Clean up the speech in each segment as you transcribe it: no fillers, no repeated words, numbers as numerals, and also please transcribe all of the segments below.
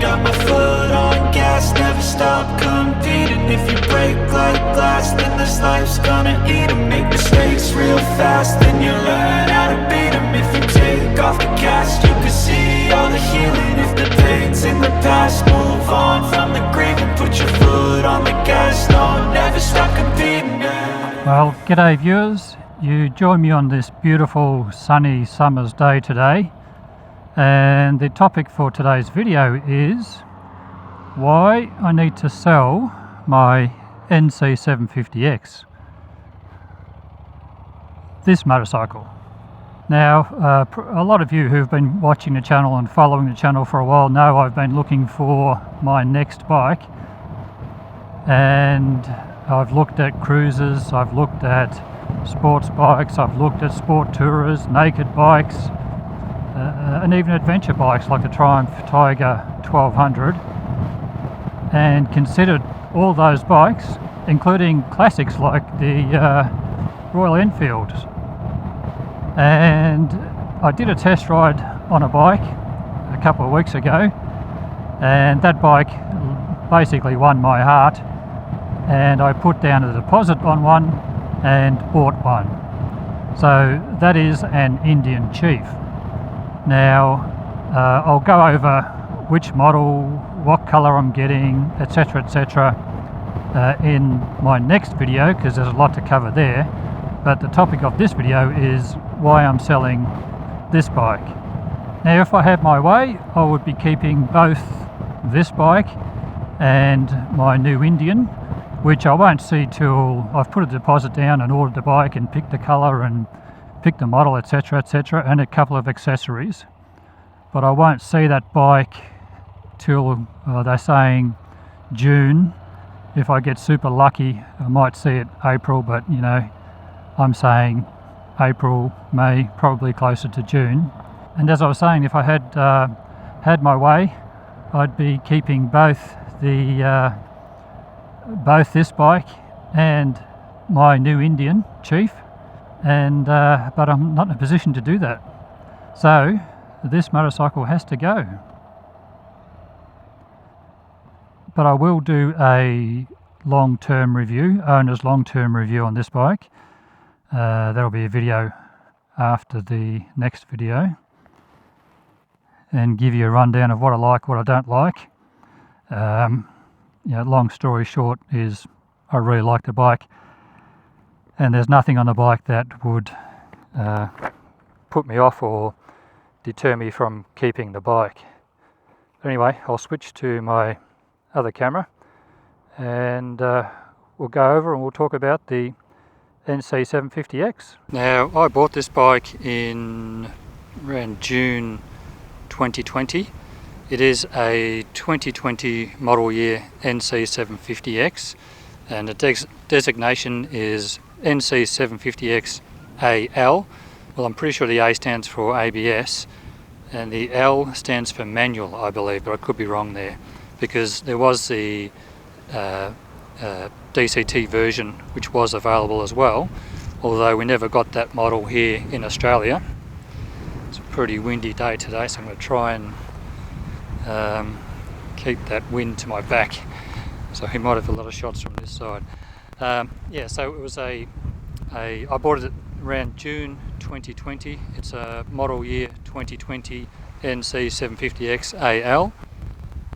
got my foot on gas, never stop competing. If you break like glass, then this life's gonna eat 'em. Make mistakes real fast, then you learn how to beat 'em. If you take off the cast, you can see all the healing. If the pain's in the past, move on from the grieving. Put your foot on the gas, no, never stop competing. Well, g'day viewers. You join me on this beautiful sunny summer's day today, and the topic for today's video is why I need to sell my NC750X, this motorcycle. Now, a lot of you who've been watching the channel and following the channel for a while know I've been looking for my next bike, and I've looked at cruisers, I've looked at sports bikes, I've looked at sport tourers, naked bikes, and even adventure bikes like the Triumph Tiger 1200, and considered all those bikes, including classics like the Royal Enfield. And I did a test ride on a bike a couple of weeks ago, and that bike basically won my heart, and I put down a deposit on one and bought one. So that is an Indian Chief. Now I'll go over which model, what colour I'm getting, etc, etc, in my next video, because there's a lot to cover there. But the topic of this video is why I'm selling this bike. Now, if I had my way, I would be keeping both this bike and my new Indian, which I won't see till I've put a deposit down and ordered the bike and picked the colour and picked the model, etc, etc, and a couple of accessories. But I won't see that bike till they're saying June. If I get super lucky, I might see it April, but you know, I'm saying April, May, probably closer to June. And as I was saying, if I had my way, I'd be keeping both this bike and my new Indian Chief, and but I'm not in a position to do that. So this motorcycle has to go. But I will do a long-term review, owner's long-term review on this bike. That'll be a video after the next video, and give you a rundown of what I like, what I don't like. You know, long story short is I really like the bike, and there's nothing on the bike that would put me off or deter me from keeping the bike. Anyway, I'll switch to my other camera, and we'll go over and we'll talk about the NC750X. Now, I bought this bike in around June 2020. It is a 2020 model year NC750X, and the designation is NC750X AL. Well, I'm pretty sure the A stands for ABS, and the L stands for manual, I believe, but I could be wrong there, because there was the DCT version which was available as well, although we never got that model here in Australia. It's a pretty windy day today, so I'm going to try and keep that wind to my back, so we might have a lot of shots from this side. Yeah, so it was I bought it around June 2020. It's a model year 2020 NC750X AL,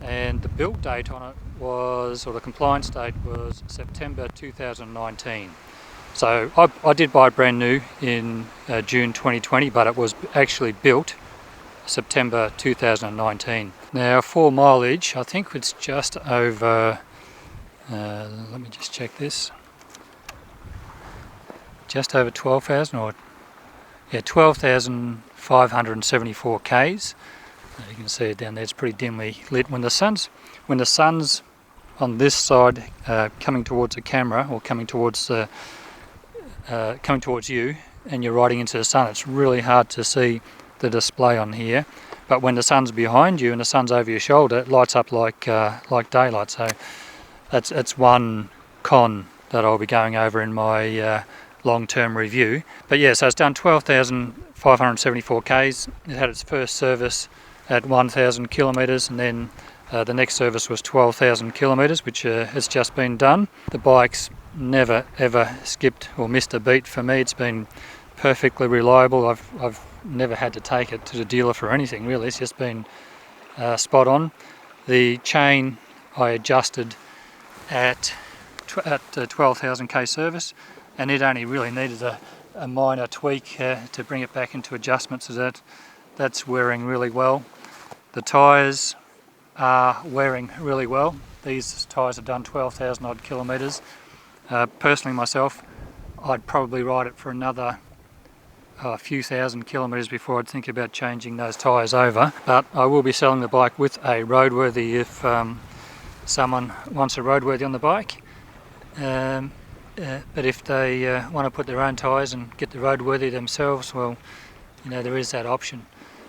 and the build date on it was, or the compliance date was, September 2019. So I did buy it brand new in June 2020, but it was actually built September 2019. Now, for mileage, I think it's just over, let me just check this, just over 12,000, or yeah, 12,574 Ks. You can see it down there, it's pretty dimly lit. When the sun's on this side coming towards the camera, or coming towards you, and you're riding into the sun, it's really hard to see the display on here. But when the sun's behind you and the sun's over your shoulder, it lights up like daylight. So that's one con that I'll be going over in my long-term review. But yeah, so it's done 12,574 Ks. It had its first service at 1,000 kilometres, and then The next service was 12,000 kilometres, which has just been done. The bike's never ever skipped or missed a beat for me. It's been perfectly reliable. I've never had to take it to the dealer for anything really. It's just been spot on. The chain I adjusted at 12,000k service, and it only really needed a minor tweak to bring it back into adjustment, so that's wearing really well. The tyres are wearing really well. These tyres have done 12,000 odd kilometres. Personally myself, I'd probably ride it for another few thousand kilometres before I'd think about changing those tyres over, but I will be selling the bike with a roadworthy if someone wants a roadworthy on the bike. But if they want to put their own tyres and get the roadworthy themselves, well, you know, there is that option.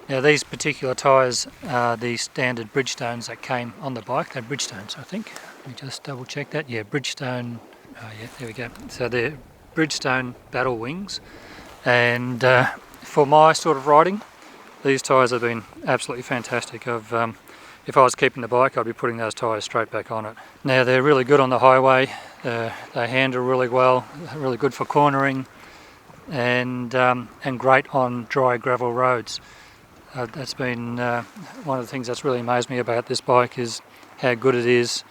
Now these particular tyres are the standard Bridgestones that came on the bike. They're Bridgestones, I think. Let me just double check that. Yeah, Bridgestone. Oh yeah, there we go. So they're Bridgestone Battle Wings, and for my sort of riding, these tyres have been absolutely fantastic. If I was keeping the bike, I'd be putting those tyres straight back on it. Now they're really good on the highway. They handle really well, really good for cornering, and great on dry gravel roads. That's been one of the things that's really amazed me about this bike, is how good it is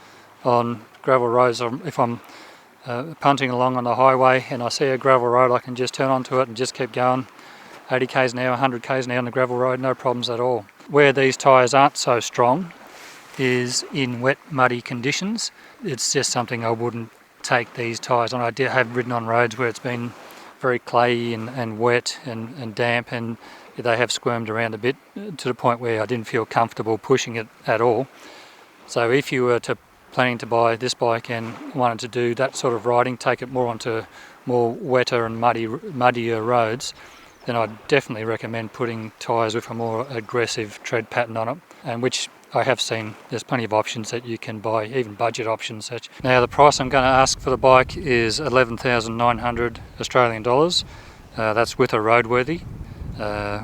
on gravel roads. If I'm punting along on the highway and I see a gravel road, I can just turn onto it and just keep going 80 k's an hour, 100 k's an hour on the gravel road, no problems at all. Where these tyres aren't so strong is in wet, muddy conditions. It's just something I wouldn't take these tyres on. I have ridden on roads where it's been very clayey and wet and damp, and they have squirmed around a bit to the point where I didn't feel comfortable pushing it at all. So if you were planning to buy this bike and wanted to do that sort of riding, take it more onto more wetter and muddier roads, then I'd definitely recommend putting tyres with a more aggressive tread pattern on it, and which I have seen there's plenty of options that you can buy, even budget options such. Now the price I'm going to ask for the bike is 11,900 Australian dollars. That's with a roadworthy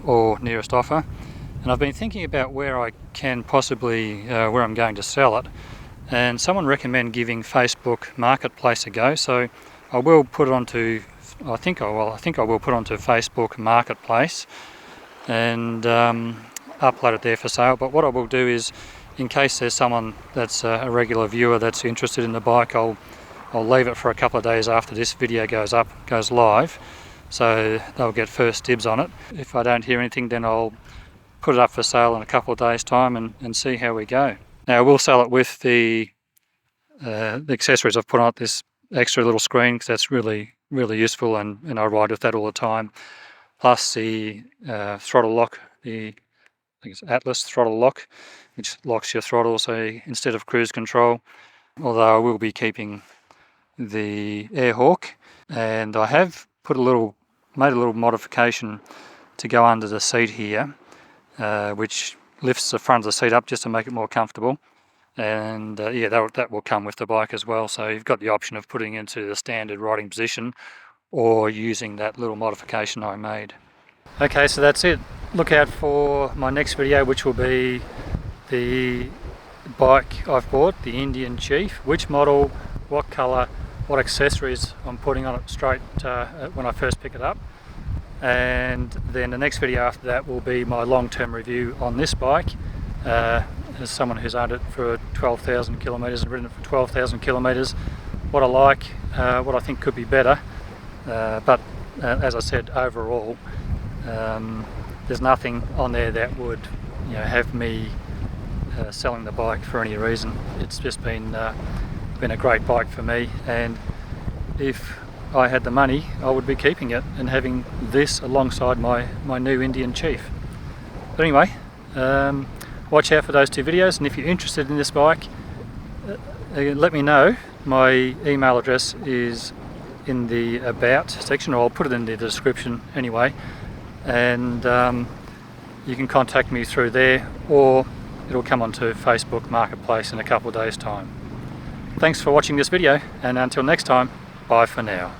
or nearest offer. And I've been thinking about where I can possibly, where I'm going to sell it, and someone recommended giving Facebook Marketplace a go, so I will put it onto, I think I will put it onto Facebook Marketplace and upload it there for sale. But what I will do is, in case there's someone that's a regular viewer that's interested in the bike, I'll leave it for a couple of days after this video goes live, so they'll get first dibs on it. If I don't hear anything, then I'll put it up for sale in a couple of days' time and see how we go. Now I will sell it with the accessories I've put on it, this extra little screen, because that's really useful, and I ride with that all the time. Plus the throttle lock, I think it's Atlas throttle lock, which locks your throttle, so instead of cruise control, although I will be keeping the Airhawk, and I have made a little modification to go under the seat here, which lifts the front of the seat up just to make it more comfortable. And yeah, that will come with the bike as well, so you've got the option of putting it into the standard riding position or using that little modification I made. Okay, so that's it. Look out for my next video, which will be the bike I've bought, the Indian Chief, which model, what colour, what accessories I'm putting on it straight when I first pick it up. And then the next video after that will be my long-term review on this bike. As someone who's owned it for 12,000 kilometres and ridden it for 12,000 kilometres, what I like, what I think could be better, but as I said, overall there's nothing on there that would, you know, have me selling the bike for any reason. It's just been a great bike for me, and if I had the money I would be keeping it and having this alongside my new Indian Chief. But anyway, watch out for those two videos, and if you're interested in this bike, let me know. My email address is in the About section, or I'll put it in the description anyway, and you can contact me through there, or it'll come onto Facebook Marketplace in a couple of days' time. Thanks for watching this video, and until next time, bye for now.